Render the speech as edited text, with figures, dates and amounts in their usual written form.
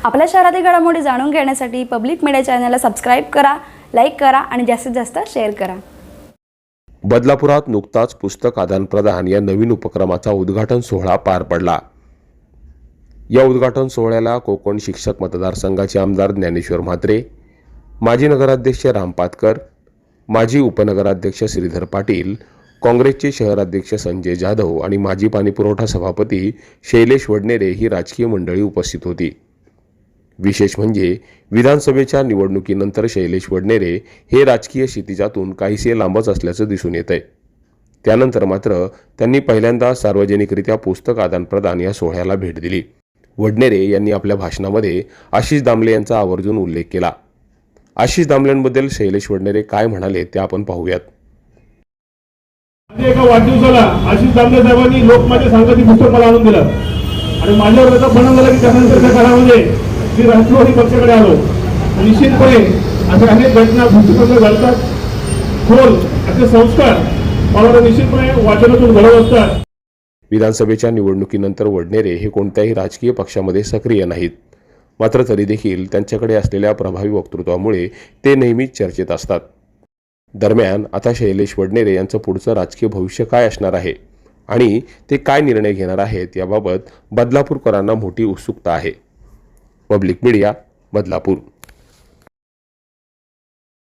आपल्या शहरातील घडामोडी जाणून घेण्यासाठी पब्लिक मीडिया चॅनलला सबस्क्राईब करा, लाईक करा आणि जास्तीत जास्त शेअर करा। बदलापुरात नुकताच पुस्तक आदान-प्रदान या नवीन उपक्रमाचा उद्घाटन सोहळा पार पडला। या उद्घाटन सोहळ्याला कोकण शिक्षक मतदारसंघाचे आमदार ज्ञानेश्वर म्हात्रे, माजी नगराध्यक्ष राम पातकर, माजी उपनगराध्यक्ष श्रीधर पाटील, काँग्रेसचे शहराध्यक्ष संजय जाधव आणि माजी पाणीपुरवठा सभापती शैलेश वडनेरे ही राजकीय मंडळी उपस्थित होती। विशेष म्हणजे विधानसभेच्या निवडणुकीनंतर शैलेश वडनेरे हे राजकीय क्षितिजातून काहीसे लांबच असल्याचं दिसून येतंय। त्यानंतर मात्र त्यांनी पहिल्यांदा सार्वजनिकरित्या पुस्तक आदान-प्रदान या सोहळ्याला भेट दिली। वडनेरे यांनी आपल्या भाषणामध्ये आशिष दामले यांचा आवर्जून उल्लेख केला। आशिष दामलेंबद्दल शैलेश वडनेरे काय म्हणाले ते आपण पाहूयात। एका वाढदिवसाला आशिष दामले साहेबांनी लोकमान्य सांगती पुस्तक मला आणून दिलं आणि माझ्यावर त्याचा परिणाम झाला की त्यानंतरच्या काळामध्ये मी राष्ट्रवादी पक्षाकडे आलो। निश्चितपणे अशा अनेक घटना पुस्तकात घडतात, खोल असे संस्कार मला निश्चितपणे वाचनातून घडवत असतात। विधानसभेच्या निवडणुकीनंतर वडनेरे हे कोणत्याही राजकीय पक्षामध्ये सक्रिय नाहीत, मात्र तरी देखील त्यांच्याकडे असलेल्या प्रभावी वक्तृत्वामुळे ते नेहमीच चर्चेत असतात। दरम्यान आता शैलेश वडनेरे यांचं पुढचं राजकीय भविष्य काय असणार आहे आणि ते काय निर्णय घेणार आहेत याबाबत बदलापूरकरांना मोठी उत्सुकता आहे। Public media, Badlapur.